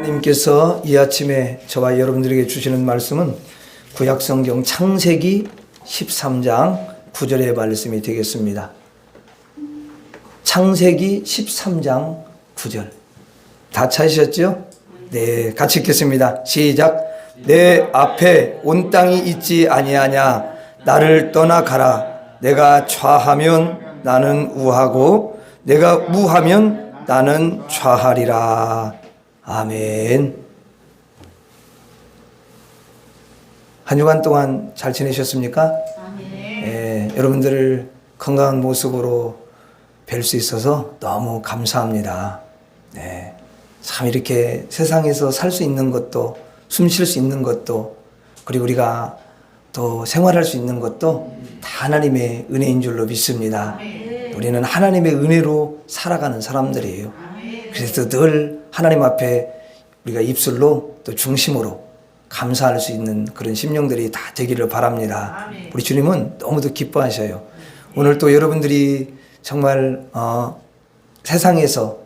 하나님께서 이 아침에 저와 여러분들에게 주시는 말씀은 구약성경 창세기 13장 9절의 말씀이 되겠습니다. 창세기 13장 9절 다 찾으셨죠? 네, 같이 읽겠습니다. 시작. 내 앞에 온 땅이 있지 아니하냐. 나를 떠나가라. 내가 좌하면 나는 우하고 내가 우하면 나는 좌하리라. 아멘. 한 주간 동안 잘 지내셨습니까? 아멘. 예, 여러분들을 건강한 모습으로 뵐 수 있어서 너무 감사합니다. 네, 참 이렇게 세상에서 살 수 있는 것도, 숨 쉴 수 있는 것도, 그리고 우리가 또 생활할 수 있는 것도 다 하나님의 은혜인 줄로 믿습니다. 우리는 하나님의 은혜로 살아가는 사람들이에요. 그래서 늘 하나님 앞에 우리가 입술로 또 중심으로 감사할 수 있는 그런 심령들이 다 되기를 바랍니다. 우리 주님은 너무도 기뻐하셔요. 오늘 또 여러분들이 정말 세상에서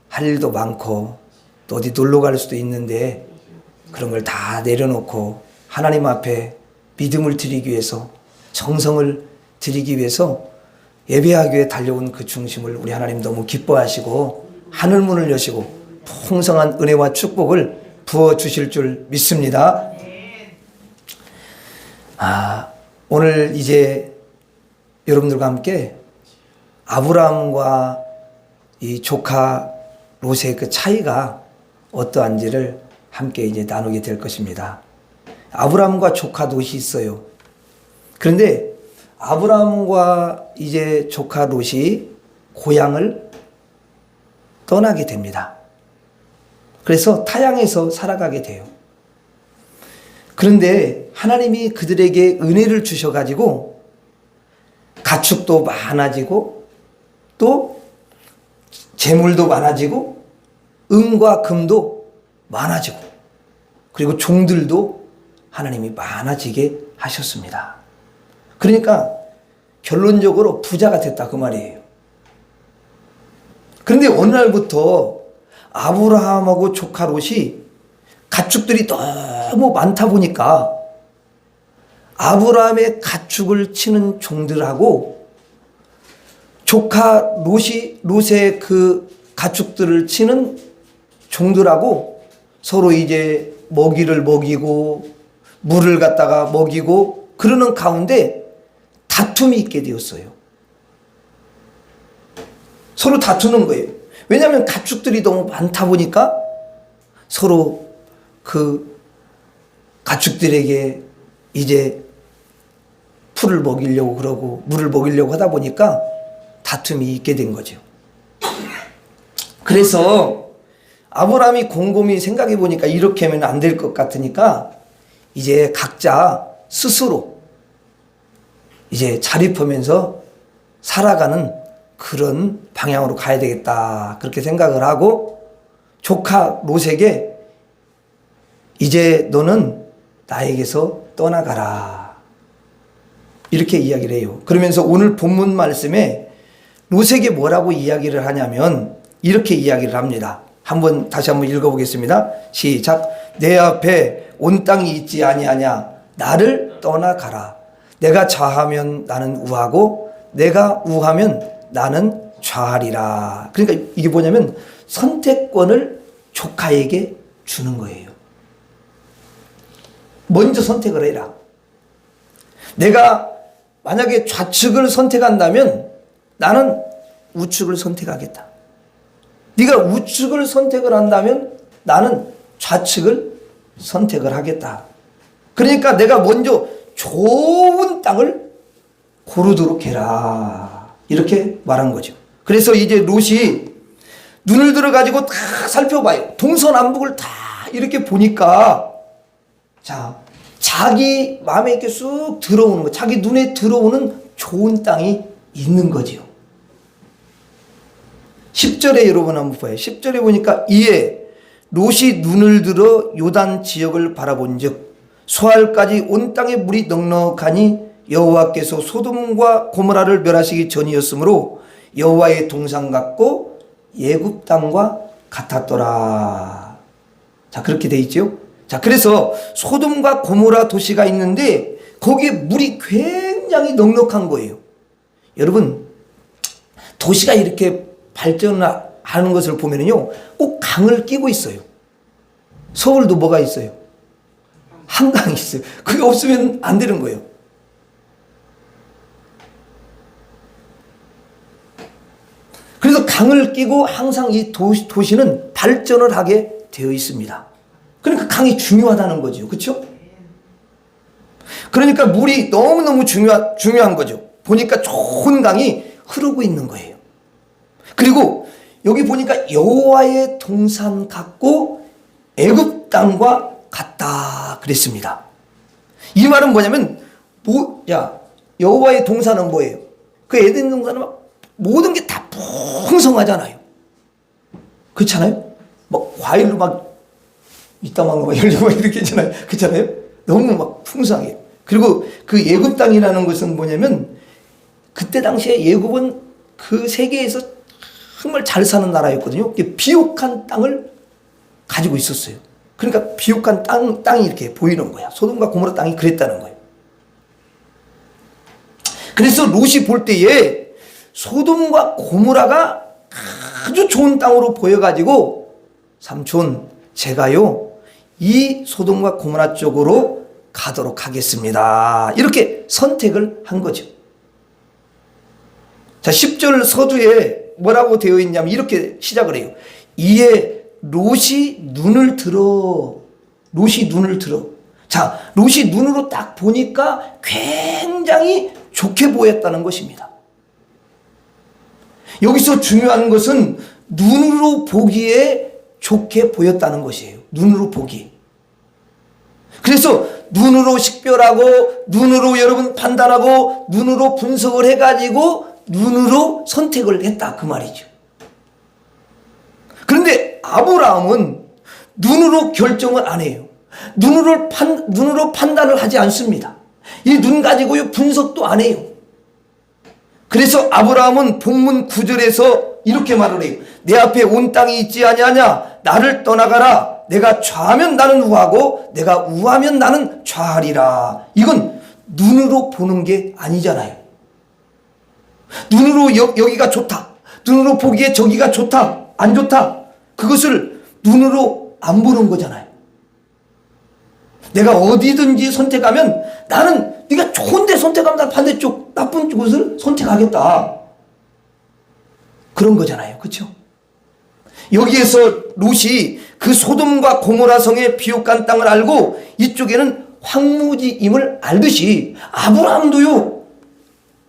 할 일도 많고 또 어디 놀러 갈 수도 있는데 그런 걸 다 내려놓고 하나님 앞에 믿음을 드리기 위해서, 정성을 드리기 위해서 예배하기 위해 달려온 그 중심을 우리 하나님 너무 기뻐하시고 하늘문을 여시고 풍성한 은혜와 축복을 부어주실 줄 믿습니다. 오늘 이제 여러분들과 함께 아브라함과 이 조카 롯의 그 차이가 어떠한지를 함께 이제 나누게 될 것입니다. 아브라함과 조카 롯이 있어요. 그런데 아브라함과 이제 조카 롯이 고향을 떠나게 됩니다. 그래서 타향에서 살아가게 돼요. 그런데 하나님이 그들에게 은혜를 주셔가지고 가축도 많아지고 또 재물도 많아지고 은과 금도 많아지고 그리고 종들도 하나님이 많아지게 하셨습니다. 그러니까 결론적으로 부자가 됐다 그 말이에요. 그런데 어느 날부터 아브라함하고 조카 롯이 가축들이 너무 많다 보니까 아브라함의 가축을 치는 종들하고 조카 롯의 그 가축들을 치는 종들하고 서로 이제 먹이를 먹이고 물을 갖다가 먹이고 그러는 가운데 다툼이 있게 되었어요. 서로 다투는 거예요. 왜냐하면 가축들이 너무 많다 보니까 서로 그 가축들에게 이제 풀을 먹이려고 그러고 물을 먹이려고 하다 보니까 다툼이 있게 된 거죠. 그래서 아브라함이 곰곰이 생각해 보니까 이렇게 하면 안 될 것 같으니까 이제 각자 스스로 이제 자립하면서 살아가는 그런 방향으로 가야 되겠다 그렇게 생각을 하고 조카 롯에게 이제 너는 나에게서 떠나가라 이렇게 이야기를 해요. 그러면서 오늘 본문 말씀에 롯에게 뭐라고 이야기를 하냐면 이렇게 이야기를 합니다. 다시 한번 읽어보겠습니다. 시작. 내 앞에 온 땅이 있지 아니하냐. 나를 떠나가라. 내가 좌하면 나는 우하고 내가 우하면 나는 좌하리라. 그러니까 이게 뭐냐면 선택권을 조카에게 주는 거예요. 먼저 선택을 해라. 내가 만약에 좌측을 선택한다면 나는 우측을 선택하겠다. 네가 우측을 선택을 한다면 나는 좌측을 선택을 하겠다. 그러니까 내가 먼저 좋은 땅을 고르도록 해라. 이렇게 말한 거죠. 그래서 이제 롯이 눈을 들어가지고 다 살펴봐요. 동서남북을 다 이렇게 보니까 자기 마음에 이렇게 쑥 들어오는 거, 자기 눈에 들어오는 좋은 땅이 있는 거죠. 10절에 여러분 한번 봐요. 10절에 보니까 이에 롯이 눈을 들어 요단 지역을 바라본즉 소알까지 온 땅에 물이 넉넉하니 여호와께서 소돔과 고모라를 멸하시기 전이었으므로 여호와의 동상 같고 예굽 땅과 같았더라. 자, 그렇게 돼 있죠. 자, 그래서 소돔과 고모라 도시가 있는데 거기에 물이 굉장히 넉넉한 거예요. 여러분, 도시가 이렇게 발전하는 것을 보면요, 꼭 강을 끼고 있어요. 서울도 뭐가 있어요? 한강이 있어요. 그게 없으면 안 되는 거예요. 그래서 강을 끼고 항상 이 도시는 발전을 하게 되어 있습니다. 그러니까 강이 중요하다는 거죠. 그렇죠? 그러니까 물이 너무너무 중요한 거죠. 보니까 좋은 강이 흐르고 있는 거예요. 그리고 여기 보니까 여호와의 동산 같고 애굽 땅과 같다 그랬습니다. 이 말은 뭐냐면, 여호와의 동산은 뭐예요? 그 에덴 동산은 막 모든 게 다 풍성하잖아요. 그렇잖아요? 막 과일로 막 이따만 거 막 열리고 이렇게 있잖아요. 그렇잖아요? 너무 막 풍성해요. 그리고 그 애굽 땅이라는 것은 뭐냐면, 그때 당시에 애굽은 그 세계에서 정말 잘 사는 나라였거든요. 비옥한 땅을 가지고 있었어요. 그러니까 비옥한 땅이 이렇게 보이는 거야. 소돔과 고모라 땅이 그랬다는 거예요. 그래서 롯이 볼 때에 소돔과 고모라가 아주 좋은 땅으로 보여가지고, 삼촌, 제가요 이 소돔과 고모라 쪽으로 가도록 하겠습니다. 이렇게 선택을 한 거죠. 자, 10절 서두에 뭐라고 되어 있냐면 이렇게 시작을 해요. 이에 롯이 눈을 들어. 자, 롯이 눈으로 딱 보니까 굉장히 좋게 보였다는 것입니다. 여기서 중요한 것은 눈으로 보기에 좋게 보였다는 것이에요. 눈으로 보기. 그래서 눈으로 식별하고, 눈으로 여러분 판단하고, 눈으로 분석을 해가지고 눈으로 선택을 했다 그 말이죠. 그런데 아브라함은 눈으로 결정을 안 해요. 눈으로 판단을 하지 않습니다. 이 눈 가지고요 분석도 안 해요. 그래서 아브라함은 본문 9절에서 이렇게 말을 해요. 내 앞에 온 땅이 있지 아니하냐? 나를 떠나가라. 내가 좌하면 나는 우하고 내가 우하면 나는 좌하리라. 이건 눈으로 보는 게 아니잖아요. 눈으로 여기가 좋다, 눈으로 보기에 저기가 좋다, 안 좋다, 그것을 눈으로 안 보는 거잖아요. 내가 어디든지 선택하면 나는 네가 좋은 데 선택하면 난 반대쪽 나쁜 곳을 선택하겠다, 그런 거잖아요. 그렇죠? 여기에서 롯이 그 소돔과 고모라 성의 비옥한 땅을 알고 이쪽에는 황무지임을 알듯이 아브라함도요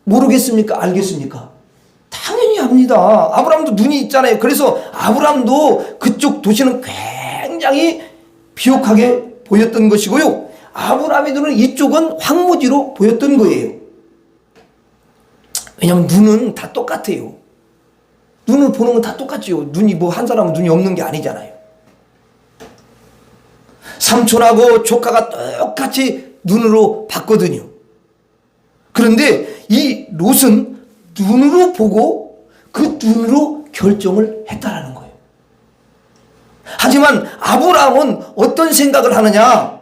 모르겠습니까? 알겠습니까? 당연히 압니다. 아브라함도 눈이 있잖아요. 그래서 아브라함도 그쪽 도시는 굉장히 비옥하게 보였던 것이고요, 아브라함의 눈은 이쪽은 황무지로 보였던 거예요. 왜냐하면 눈은 다 똑같아요. 눈을 보는 건 다 똑같지요. 눈이 뭐 한 사람은 눈이 없는 게 아니잖아요. 삼촌하고 조카가 똑같이 눈으로 봤거든요. 그런데 이 롯은 눈으로 보고 그 눈으로 결정을 했다라는 거예요. 하지만 아브라함은 어떤 생각을 하느냐?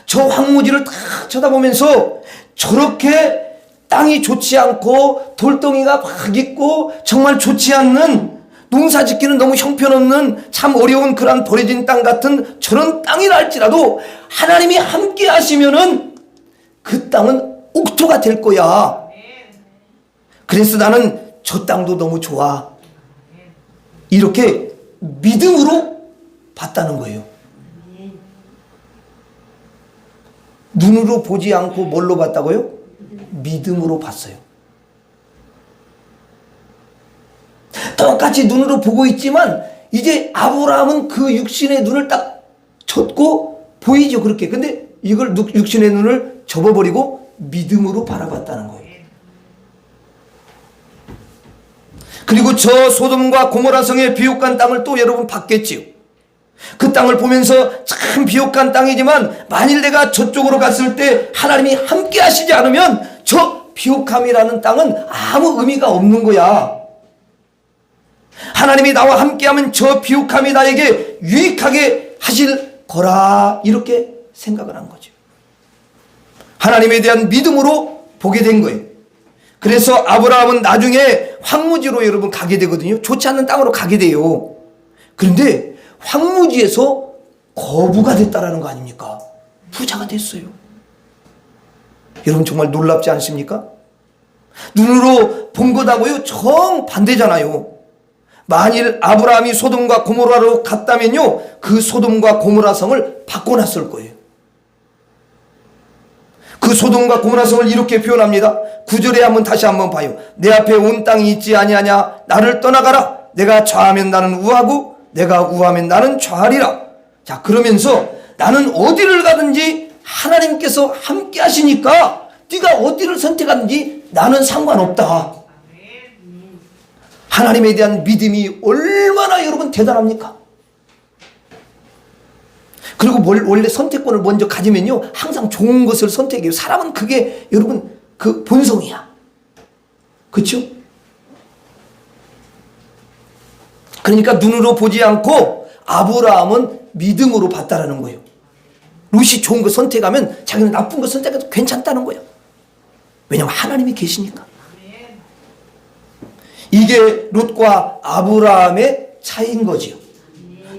저 황무지를 딱 쳐다보면서 저렇게 땅이 좋지 않고 돌덩이가 막 있고 정말 좋지 않는, 농사 짓기는 너무 형편없는 참 어려운 그런 버려진 땅 같은 저런 땅이라 할지라도 하나님이 함께 하시면은 그 땅은 옥토가 될 거야. 그래서 나는 저 땅도 너무 좋아. 이렇게 믿음으로 봤다는 거예요. 눈으로 보지 않고 뭘로 봤다고요? 믿음으로 봤어요. 똑같이 눈으로 보고 있지만 이제 아브라함은 그 육신의 눈을 딱 젖고 보이죠, 그렇게. 근데 이걸 육신의 눈을 접어버리고 믿음으로 바라봤다는 거예요. 그리고 저 소돔과 고모라 성의 비옥한 땅을 또 여러분 봤겠지요. 그 땅을 보면서 참 비옥한 땅이지만 만일 내가 저쪽으로 갔을 때 하나님이 함께 하시지 않으면 저 비옥함이라는 땅은 아무 의미가 없는 거야. 하나님이 나와 함께하면 저 비옥함이 나에게 유익하게 하실 거라 이렇게 생각을 한 거죠. 하나님에 대한 믿음으로 보게 된 거예요. 그래서 아브라함은 나중에 황무지로 여러분 가게 되거든요. 좋지 않는 땅으로 가게 돼요. 그런데 황무지에서 거부가 됐다라는 거 아닙니까? 부자가 됐어요. 여러분 정말 놀랍지 않습니까? 눈으로 본 것하고요 정반대잖아요. 만일 아브라함이 소돔과 고모라로 갔다면요 그 소돔과 고모라 성을 바꿔놨을 거예요. 그 소돔과 고모라 성을 이렇게 표현합니다. 9절에 다시 한번 봐요. 내 앞에 온 땅이 있지 아니하냐. 나를 떠나가라. 내가 좌하면 나는 우하고 내가 우하면 나는 좌하리라. 자, 그러면서 나는 어디를 가든지 하나님께서 함께 하시니까 네가 어디를 선택하든지 나는 상관없다. 하나님에 대한 믿음이 얼마나 여러분 대단합니까? 그리고 원래 선택권을 먼저 가지면요 항상 좋은 것을 선택해요. 사람은 그게 여러분 그 본성이야. 그렇죠? 그러니까 눈으로 보지 않고 아브라함은 믿음으로 봤다라는 거예요. 롯이 좋은 거 선택하면 자기는 나쁜 거 선택해도 괜찮다는 거예요. 왜냐하면 하나님이 계시니까. 이게 롯과 아브라함의 차이인 거지요.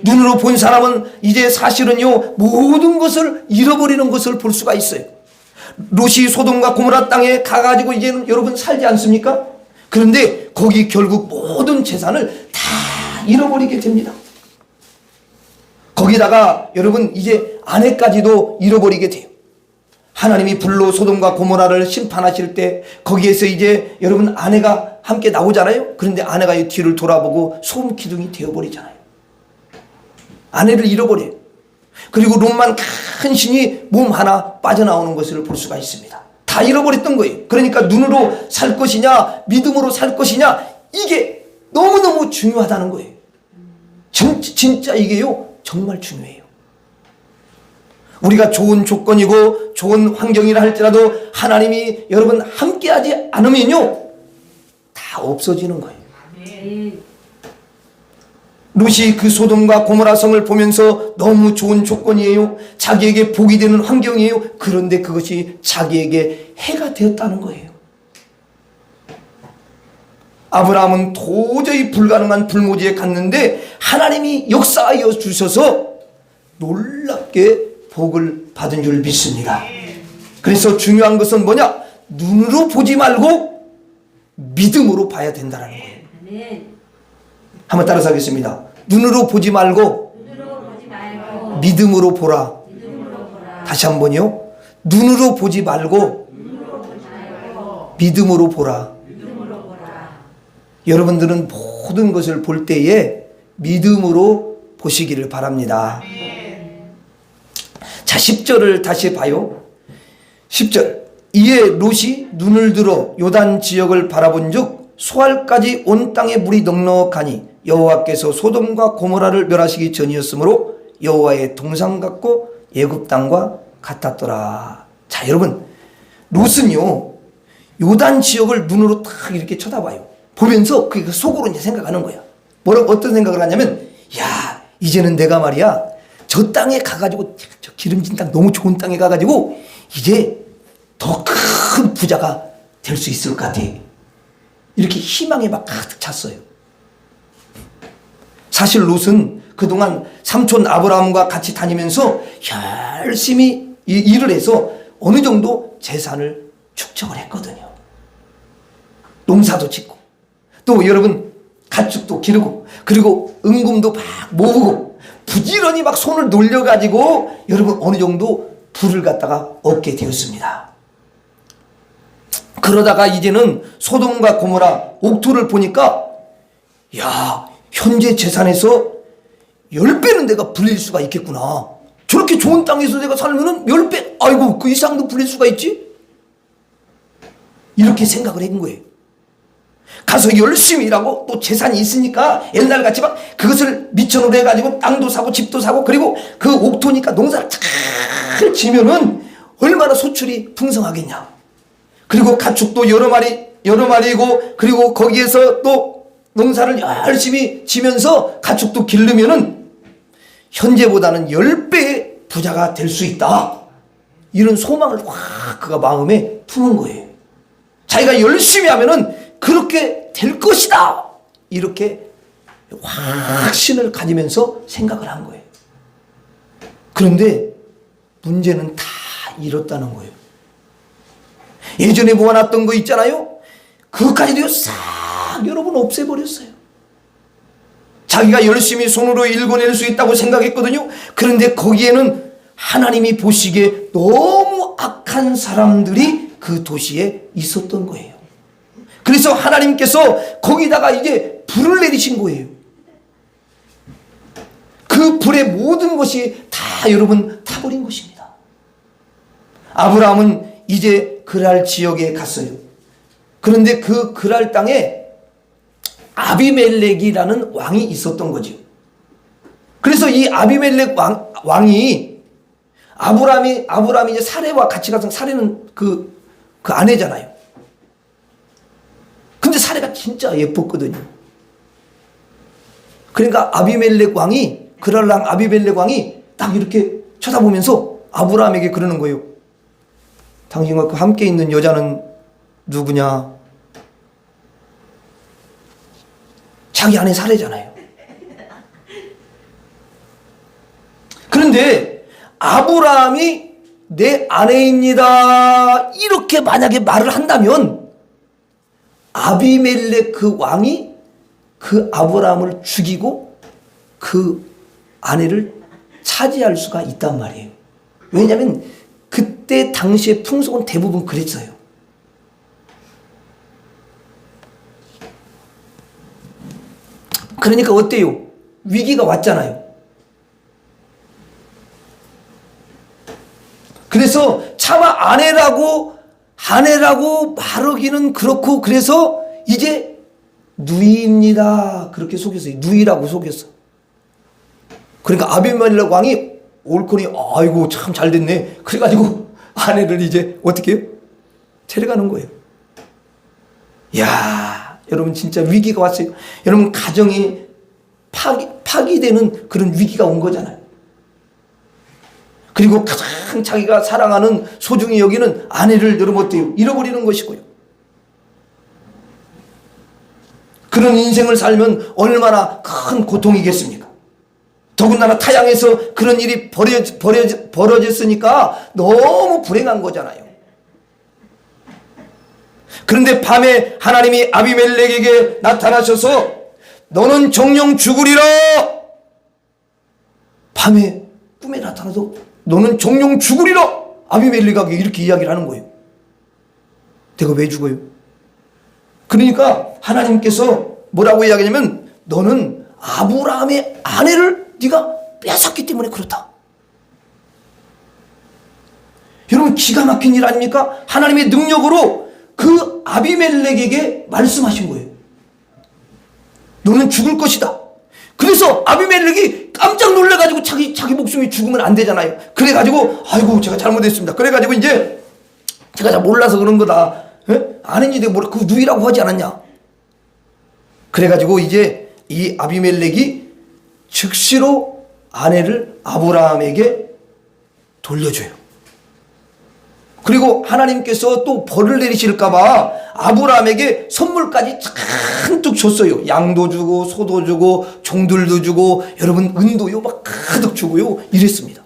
눈으로 본 사람은 이제 사실은요 모든 것을 잃어버리는 것을 볼 수가 있어요. 롯이 소돔과 고모라 땅에 가가지고 이제는 여러분 살지 않습니까? 그런데 거기 결국 모든 재산을 다 잃어버리게 됩니다. 거기다가 여러분 이제 아내까지도 잃어버리게 돼요. 하나님이 불로 소돔과 고모라를 심판하실 때 거기에서 이제 여러분 아내가 함께 나오잖아요. 그런데 아내가 이 뒤를 돌아보고 소금 기둥이 되어버리잖아요. 아내를 잃어버려요. 그리고 롯만 간신히 몸 하나 빠져나오는 것을 볼 수가 있습니다. 다 잃어버렸던 거예요. 그러니까 눈으로 살 것이냐 믿음으로 살 것이냐 이게 너무너무 중요하다는 거예요. 진짜 이게요 정말 중요해요. 우리가 좋은 조건이고 좋은 환경이라 할지라도 하나님이 여러분 함께하지 않으면요 다 없어지는 거예요. 롯이 그 소돔과 고모라 성을 보면서 너무 좋은 조건이에요. 자기에게 복이 되는 환경이에요. 그런데 그것이 자기에게 해가 되었다는 거예요. 아브라함은 도저히 불가능한 불모지에 갔는데 하나님이 역사하여 주셔서 놀랍게 복을 받은 줄 믿습니다. 그래서 중요한 것은 뭐냐? 눈으로 보지 말고 믿음으로 봐야 된다는 거예요. 한번 따라서 하겠습니다. 눈으로 보지 말고 믿음으로 보라. 다시 한번요. 눈으로 보지 말고 믿음으로 보라. 여러분들은 모든 것을 볼 때에 믿음으로 보시기를 바랍니다. 자, 10절을 다시 봐요. 10절. 이에 롯이 눈을 들어 요단 지역을 바라본즉 소알까지 온 땅에 물이 넉넉하니 여호와께서 소돔과 고모라를 멸하시기 전이었으므로 여호와의 동상 같고 애굽 땅과 같았더라. 자, 여러분, 롯은요 요단 지역을 눈으로 딱 이렇게 쳐다봐요. 보면서 그 속으로 이제 생각하는 거야. 어떤 생각을 하냐면, 야, 이제는 내가 말이야 저 땅에 가가지고 저 기름진 땅 너무 좋은 땅에 가가지고 이제 더 큰 부자가 될 수 있을 것 같아. 이렇게 희망에 막 가득 찼어요. 사실 롯은 그동안 삼촌 아브라함과 같이 다니면서 열심히 일을 해서 어느 정도 재산을 축적을 했거든요. 농사도 짓고 또 여러분 가축도 기르고 그리고 은금도 막 모으고 부지런히 막 손을 놀려가지고 여러분 어느 정도 부를 갖다가 얻게 되었습니다. 그러다가 이제는 소돔과 고모라 옥토를 보니까 야, 현재 재산에서 10배는 내가 불릴 수가 있겠구나. 저렇게 좋은 땅에서 내가 살면은 10배, 아이고 그 이상도 불릴 수가 있지? 이렇게 생각을 한 거예요. 가서 열심히 일하고 또 재산이 있으니까 옛날같이 막 그것을 미천으로 해가지고 땅도 사고 집도 사고 그리고 그 옥토니까 농사를 잘 지면은 얼마나 소출이 풍성하겠냐. 그리고 가축도 여러 마리이고 그리고 거기에서 또 농사를 열심히 지면서 가축도 기르면은 현재보다는 10배의 부자가 될 수 있다. 이런 소망을 확 그가 마음에 품은 거예요. 자기가 열심히 하면은 그렇게 될 것이다. 이렇게 확신을 가지면서 생각을 한 거예요. 그런데 문제는 다 잃었다는 거예요. 예전에 모아놨던 거 있잖아요. 그것까지도 싹 여러분 없애버렸어요. 자기가 열심히 손으로 읽어낼 수 있다고 생각했거든요. 그런데 거기에는 하나님이 보시기에 너무 악한 사람들이 그 도시에 있었던 거예요. 그래서 하나님께서 거기다가 이제 불을 내리신 거예요. 그 불에 모든 것이 다 여러분 타버린 것입니다. 아브라함은 이제 그랄 지역에 갔어요. 그런데 그 그랄 땅에 아비멜렉이라는 왕이 있었던 거죠. 그래서 이 아비멜렉 왕이 아브라함이 이제 사레와 같이 가서, 사레는 그 아내잖아요. 근데 사레가 진짜 예뻤거든요. 그러니까 그랄 왕 아비멜렉 왕이 딱 이렇게 쳐다보면서 아브라함에게 그러는 거예요. 당신과 그 함께 있는 여자는 누구냐? 자기 아내 사레잖아요. 그런데 아브라함이 내 아내입니다. 이렇게 만약에 말을 한다면 아비멜렉 그 왕이 그 아브라함을 죽이고 그 아내를 차지할 수가 있단 말이에요. 왜냐하면 그때 당시의 풍속은 대부분 그랬어요. 그러니까 어때요? 위기가 왔잖아요. 그래서 차마 아내라고 말하기는 그렇고, 그래서 이제 누이입니다. 그렇게 속였어요. 누이라고 속였어. 그러니까 아비멜렉 왕이 옳거니 아이고 참 잘됐네. 그래가지고 아내를 이제 어떻게 해요? 데려가는 거예요. 야, 여러분 진짜 위기가 왔어요. 여러분 가정이 파기되는 그런 위기가 온 거잖아요. 그리고 가장 자기가 사랑하는 소중히 여기는 아내를 여러분 어때요? 잃어버리는 것이고요. 그런 인생을 살면 얼마나 큰 고통이겠습니까? 더군다나 타향에서 그런 일이 벌어졌으니까 너무 불행한 거잖아요. 그런데 밤에 하나님이 아비멜렉에게 나타나셔서 너는 정녕 죽으리라. 밤에 꿈에 나타나서 너는 정녕 죽으리라. 아비멜렉에게 이렇게 이야기를 하는 거예요. 내가 왜 죽어요? 그러니까 하나님께서 뭐라고 이야기하냐면 너는 아브라함의 아내를 네가 뺏었기 때문에 그렇다. 여러분 기가 막힌 일 아닙니까? 하나님의 능력으로 그 아비멜렉에게 말씀하신 거예요. 너는 죽을 것이다. 그래서 아비멜렉이 깜짝 놀라가지고 자기 목숨이 죽으면 안 되잖아요. 그래가지고 아이고 제가 잘못했습니다. 그래가지고 이제 제가 잘 몰라서 그런 거다. 아는지 내가 그 누이라고 하지 않았냐. 그래가지고 이제 이 아비멜렉이 즉시로 아내를 아브라함에게 돌려줘요. 그리고 하나님께서 또 벌을 내리실까봐 아브라함에게 선물까지 잔뜩 줬어요. 양도 주고 소도 주고 종들도 주고 여러분 은도요 막 가득 주고요 이랬습니다.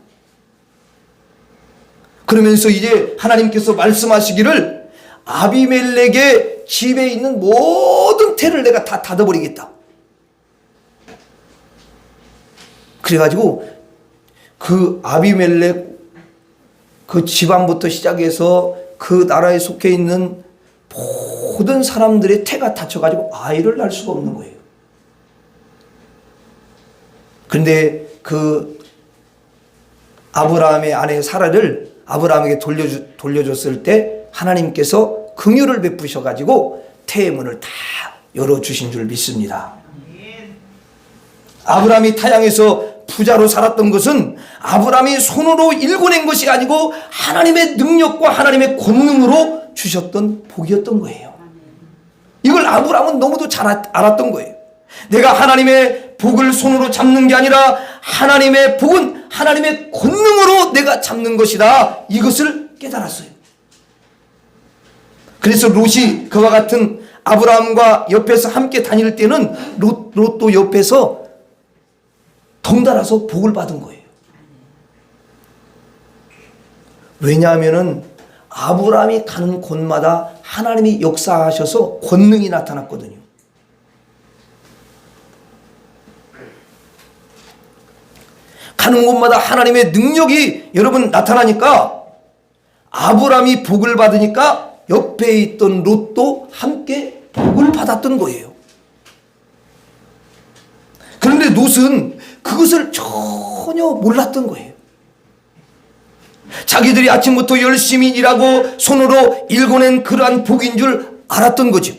그러면서 이제 하나님께서 말씀하시기를 아비멜렉의 집에 있는 모든 태를 내가 다 닫아버리겠다. 그래가지고 그 아비멜렉 그 집안부터 시작해서 그 나라에 속해 있는 모든 사람들의 태가 닫혀가지고 아이를 낳을 수가 없는 거예요. 그런데 그 아브라함의 아내 사라를 아브라함에게 돌려줬을 때 하나님께서 긍휼을 베푸셔가지고 태의 문을 다 열어주신 줄 믿습니다. 아브라함이 타향에서 부자로 살았던 것은 아브라함이 손으로 일궈낸 것이 아니고 하나님의 능력과 하나님의 권능으로 주셨던 복이었던 거예요. 이걸 아브라함은 너무도 잘 알았던 거예요. 내가 하나님의 복을 손으로 잡는 게 아니라 하나님의 복은 하나님의 권능으로 내가 잡는 것이다. 이것을 깨달았어요. 그래서 롯이 그와 같은 아브라함과 옆에서 함께 다닐 때는 롯도 옆에서 덩달아서 복을 받은 거예요. 왜냐하면은 아브라함이 가는 곳마다 하나님이 역사하셔서 권능이 나타났거든요. 가는 곳마다 하나님의 능력이 여러분 나타나니까 아브라함이 복을 받으니까 옆에 있던 롯도 함께 복을 받았던 거예요. 그런데 롯은 그것을 전혀 몰랐던 거예요. 자기들이 아침부터 열심히 일하고 손으로 일궈낸 그러한 복인 줄 알았던 거죠.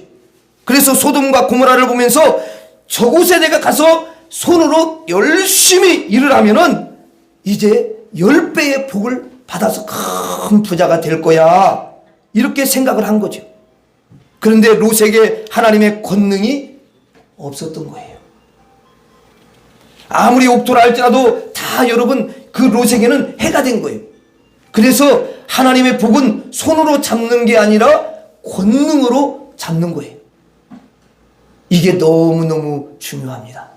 그래서 소돔과 고모라를 보면서 저곳에 내가 가서 손으로 열심히 일을 하면은 이제 10배의 복을 받아서 큰 부자가 될 거야. 이렇게 생각을 한 거죠. 그런데 롯에게 하나님의 권능이 없었던 거예요. 아무리 옥토라 할지라도 다 여러분 그 롯에게는 해가 된 거예요. 그래서 하나님의 복은 손으로 잡는 게 아니라 권능으로 잡는 거예요. 이게 너무너무 중요합니다.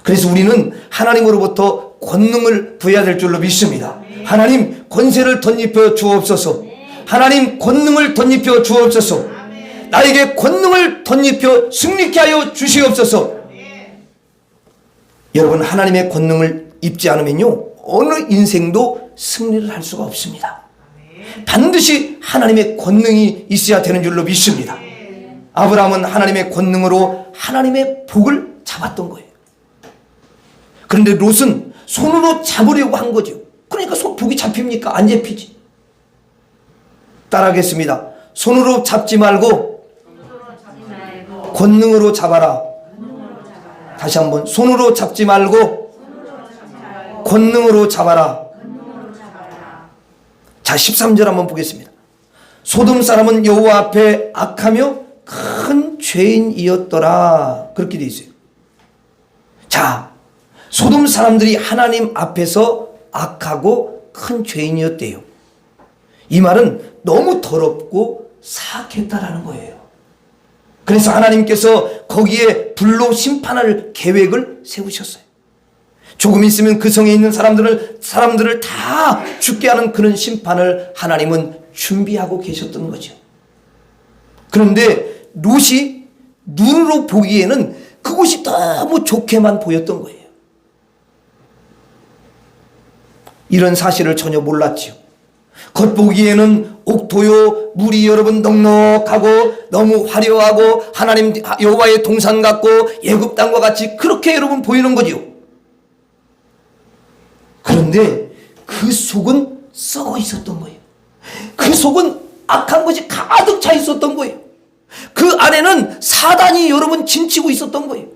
그래서 우리는 하나님으로부터 권능을 부여해야 될 줄로 믿습니다. 하나님 권세를 덧입혀 주옵소서. 하나님 권능을 덧입혀 주옵소서. 나에게 권능을 덧입혀 승리케 하여 주시옵소서. 여러분 하나님의 권능을 입지 않으면요 어느 인생도 승리를 할 수가 없습니다. 반드시 하나님의 권능이 있어야 되는 줄로 믿습니다. 아브라함은 하나님의 권능으로 하나님의 복을 잡았던 거예요. 그런데 롯은 손으로 잡으려고 한 거죠. 그러니까 복이 잡힙니까? 안 잡히지. 따라하겠습니다. 손으로 잡지 말고 권능으로 잡아라. 다시 한번 손으로 잡지 말고 권능으로 잡아라. 자 13절 한번 보겠습니다. 소돔 사람은 여호와 앞에 악하며 큰 죄인이었더라. 그렇게 돼 있어요. 자 소돔 사람들이 하나님 앞에서 악하고 큰 죄인이었대요. 이 말은 너무 더럽고 사악했다라는 거예요. 그래서 하나님께서 거기에 불로 심판할 계획을 세우셨어요. 조금 있으면 그 성에 있는 사람들을 다 죽게 하는 그런 심판을 하나님은 준비하고 계셨던 거죠. 그런데 롯이 눈으로 보기에는 그곳이 너무 좋게만 보였던 거예요. 이런 사실을 전혀 몰랐지요. 겉보기에는 옥토요 물이 여러분 넉넉하고 너무 화려하고 하나님 여호와의 동산 같고 애굽 땅과 같이 그렇게 여러분 보이는 거지요. 그런데 그 속은 썩어 있었던 거예요. 그 속은 악한 것이 가득 차 있었던 거예요. 그 안에는 사단이 여러분 짐치고 있었던 거예요.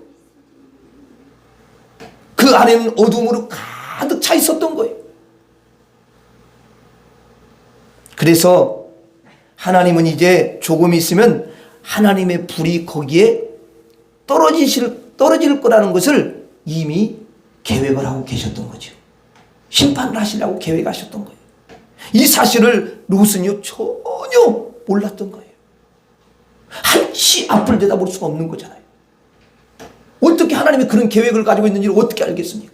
그 안에는 어둠으로 가득 차 있었던 거예요. 그래서 하나님은 이제 조금 있으면 하나님의 불이 거기에 떨어질 거라는 것을 이미 계획을 하고 계셨던 거죠. 심판을 하시려고 계획하셨던 거예요. 이 사실을 롯은요 전혀 몰랐던 거예요. 한치 앞을 내다볼 수가 없는 거잖아요. 어떻게 하나님이 그런 계획을 가지고 있는지를 어떻게 알겠습니까?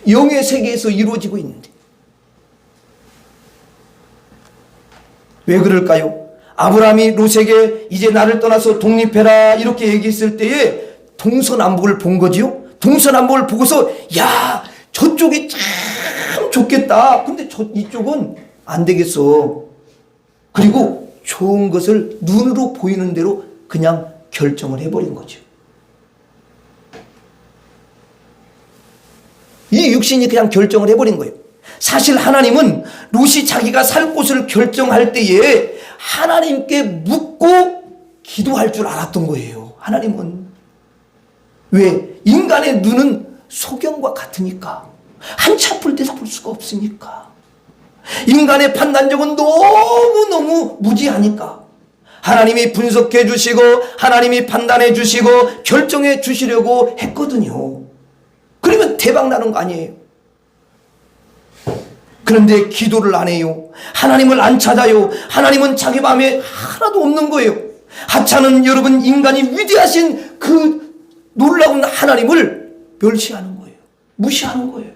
영의 세계에서 이루어지고 있는데. 왜 그럴까요? 아브라함이 롯에게 이제 나를 떠나서 독립해라 이렇게 얘기했을 때에 동서남북을 본 거지요. 동서남북을 보고서 야 저쪽이 참 좋겠다. 근데 이쪽은 안 되겠어. 그리고 좋은 것을 눈으로 보이는 대로 그냥 결정을 해버린 거죠. 이 육신이 그냥 결정을 해버린 거예요. 사실 하나님은 롯이 자기가 살 곳을 결정할 때에 하나님께 묻고 기도할 줄 알았던 거예요. 하나님은. 왜? 인간의 눈은 소경과 같으니까. 한치 앞을 내다볼 수가 없으니까. 인간의 판단력은 너무너무 무지하니까. 하나님이 분석해 주시고 하나님이 판단해 주시고 결정해 주시려고 했거든요. 그러면 대박 나는 거 아니에요. 그런데 기도를 안 해요. 하나님을 안 찾아요. 하나님은 자기 마음에 하나도 없는 거예요. 하찮은 여러분, 인간이 위대하신 그 놀라운 하나님을 멸시하는 거예요. 무시하는 거예요.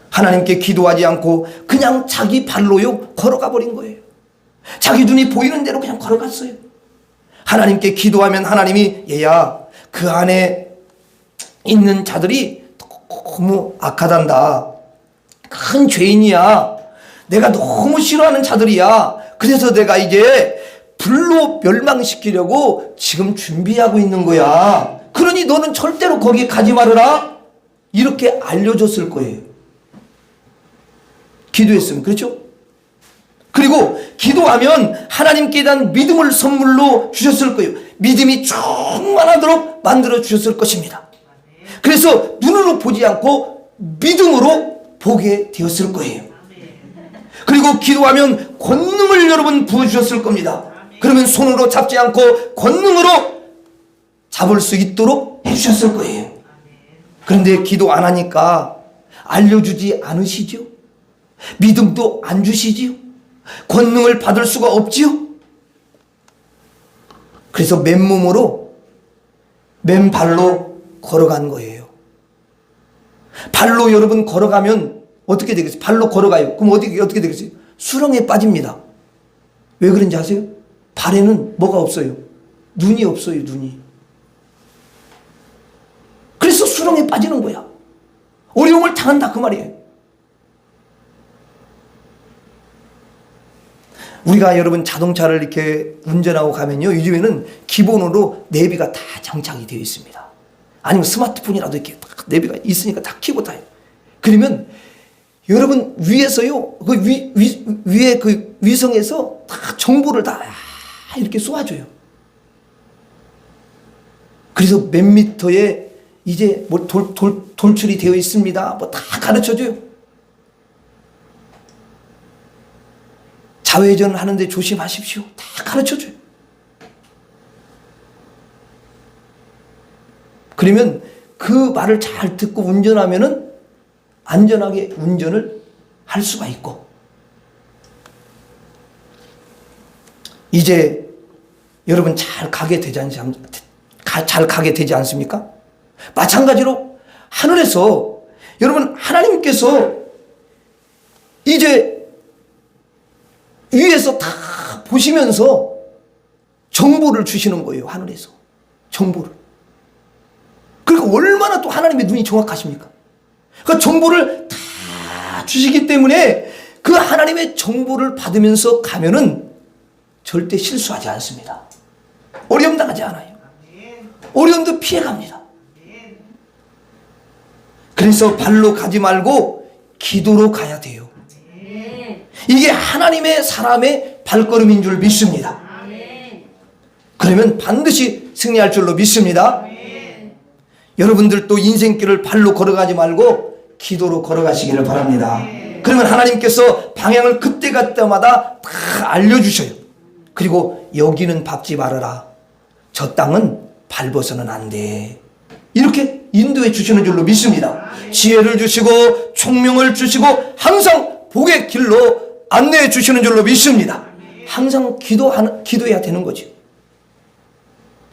하나님께 기도하지 않고 그냥 자기 발로요 걸어가 버린 거예요. 자기 눈이 보이는 대로 그냥 걸어갔어요. 하나님께 기도하면 하나님이 얘야, 그 안에 있는 자들이 너무 악하단다. 큰 죄인이야. 내가 너무 싫어하는 자들이야. 그래서 내가 이제 불로 멸망시키려고 지금 준비하고 있는 거야. 그러니 너는 절대로 거기 가지 말아라. 이렇게 알려줬을 거예요. 기도했으면. 그렇죠? 그리고 기도하면 하나님께 대한 믿음을 선물로 주셨을 거예요. 믿음이 충만하도록 만들어 주셨을 것입니다. 그래서 눈으로 보지 않고 믿음으로 보게 되었을 거예요. 그리고 기도하면 권능을 여러분 부어주셨을 겁니다. 그러면 손으로 잡지 않고 권능으로 잡을 수 있도록 해주셨을 거예요. 그런데 기도 안 하니까 알려주지 않으시죠? 믿음도 안 주시지요? 권능을 받을 수가 없지요? 그래서 맨몸으로 맨발로 걸어간 거예요. 발로 여러분 걸어가면 어떻게 되겠어요? 발로 걸어가요. 그럼 어떻게 되겠어요? 수렁에 빠집니다. 왜 그런지 아세요? 발에는 뭐가 없어요? 눈이 없어요, 눈이. 그래서 수렁에 빠지는 거야. 어려움을 당한다, 그 말이에요. 우리가 여러분 자동차를 이렇게 운전하고 가면요, 요즘에는 기본으로 내비가 다 장착이 되어 있습니다. 아니면 스마트폰이라도 이렇게 딱 내비가 있으니까 다 켜고 타요. 그러면 여러분 위에서요, 그 위에 그 위성에서 다 정보를 다 이렇게 쏘아줘요. 그래서 몇 미터에 이제 뭐 돌출이 되어 있습니다. 뭐 다 가르쳐줘요. 좌회전 하는데 조심하십시오. 다 가르쳐줘요. 그러면 그 말을 잘 듣고 운전하면은 안전하게 운전을 할 수가 있고, 이제 여러분 잘 가게 되지 않습니까? 마찬가지로 하늘에서 여러분 하나님께서 이제 위에서 다 보시면서 정보를 주시는 거예요. 하늘에서 정보를. 그러니까 얼마나 또 하나님의 눈이 정확하십니까? 그 정보를 다 주시기 때문에 그 하나님의 정보를 받으면서 가면은 절대 실수하지 않습니다. 어려움 당하지 않아요. 어려움도 피해갑니다. 그래서 발로 가지 말고 기도로 가야 돼요. 이게 하나님의 사람의 발걸음인 줄 믿습니다. 그러면 반드시 승리할 줄로 믿습니다. 여러분들도 인생길을 발로 걸어가지 말고 기도로 걸어가시기를 바랍니다. 그러면 하나님께서 방향을 그때마다 다 알려주셔요. 그리고 여기는 밟지 말아라. 저 땅은 밟아서는 안 돼. 이렇게 인도해 주시는 줄로 믿습니다. 지혜를 주시고 총명을 주시고 항상 복의 길로 안내해 주시는 줄로 믿습니다. 항상 기도해야 되는 거죠.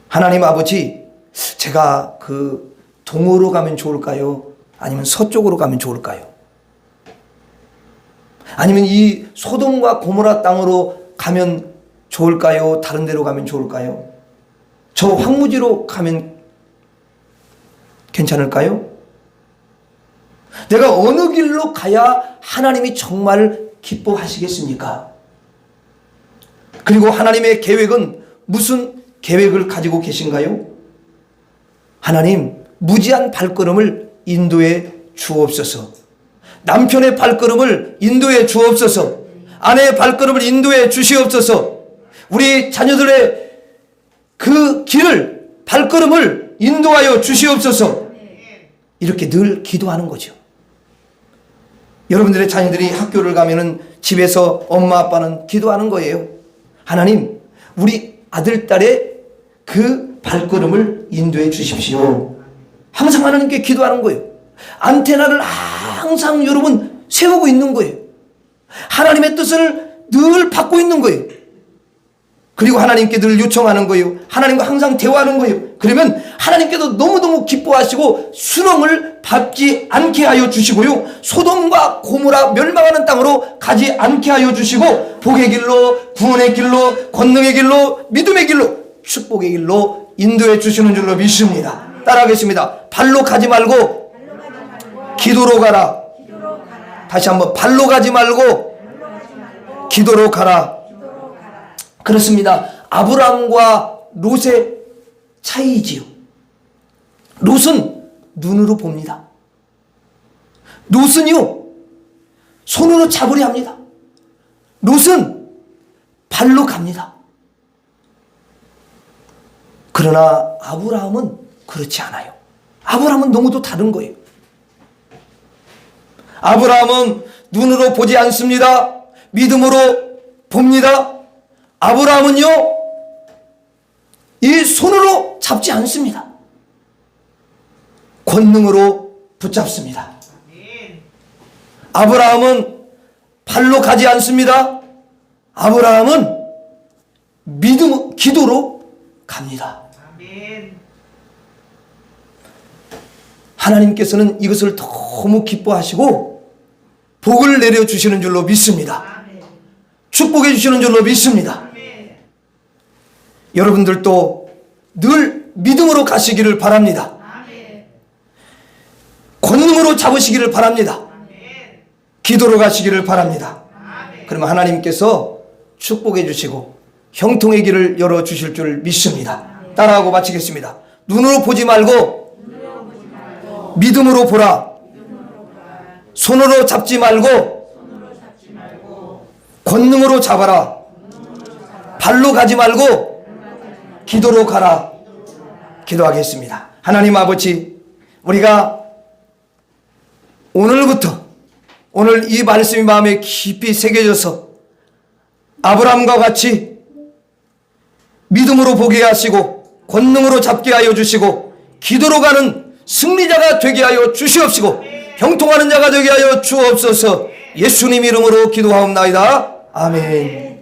하나님 아버지, 제가 그 동으로 가면 좋을까요? 아니면 서쪽으로 가면 좋을까요? 아니면 이 소돔과 고모라 땅으로 가면 좋을까요? 다른 데로 가면 좋을까요? 저 황무지로 가면 괜찮을까요? 내가 어느 길로 가야 하나님이 정말 기뻐하시겠습니까? 그리고 하나님의 계획은 무슨 계획을 가지고 계신가요? 하나님, 무지한 발걸음을 인도해 주옵소서. 남편의 발걸음을 인도해 주옵소서. 아내의 발걸음을 인도해 주시옵소서. 우리 자녀들의 그 길을, 발걸음을 인도하여 주시옵소서. 이렇게 늘 기도하는 거죠. 여러분들의 자녀들이 학교를 가면은 집에서 엄마 아빠는 기도하는 거예요. 하나님, 우리 아들 딸의 그 발걸음을 인도해 주십시오. 항상 하나님께 기도하는 거예요. 안테나를 항상 여러분 세우고 있는 거예요. 하나님의 뜻을 늘 받고 있는 거예요. 그리고 하나님께 늘 요청하는 거예요. 하나님과 항상 대화하는 거예요. 그러면 하나님께도 너무너무 기뻐하시고 수렁을 밟지 않게 하여 주시고요. 소돔과 고모라 멸망하는 땅으로 가지 않게 하여 주시고 복의 길로, 구원의 길로, 권능의 길로, 믿음의 길로, 축복의 길로 인도해 주시는 줄로 믿습니다. 따라하겠습니다. 발로 가지 말고 기도로 가라. 다시 한번 발로 가지 말고 기도로 가라. 그렇습니다. 아브라함과 롯의 차이지요. 롯은 눈으로 봅니다. 롯은요 손으로 잡으려 합니다. 롯은 발로 갑니다. 그러나 아브라함은 그렇지 않아요. 아브라함은 너무도 다른 거예요. 아브라함은 눈으로 보지 않습니다. 믿음으로 봅니다. 아브라함은요 이 손으로 잡지 않습니다. 권능으로 붙잡습니다. 아브라함은 발로 가지 않습니다. 아브라함은 믿음, 기도로 갑니다. 하나님께서는 이것을 너무 기뻐하시고 복을 내려주시는 줄로 믿습니다. 축복해 주시는 줄로 믿습니다. 여러분들도 늘 믿음으로 가시기를 바랍니다. 권능으로 잡으시기를 바랍니다. 기도로 가시기를 바랍니다. 그러면 하나님께서 축복해 주시고 형통의 길을 열어주실 줄 믿습니다. 따라하고 마치겠습니다. 눈으로 보지 말고 믿음으로 보라. 손으로 잡지 말고 권능으로 잡아라. 발로 가지 말고 기도로 가라. 기도하겠습니다. 하나님 아버지, 우리가 오늘부터 오늘 이 말씀이 마음에 깊이 새겨져서 아브라함과 같이 믿음으로 보게 하시고 권능으로 잡게 하여 주시고 기도로 가는 승리자가 되게 하여 주시옵시고 형통하는 자가 되게 하여 주옵소서. 예수님 이름으로 기도하옵나이다. 아멘.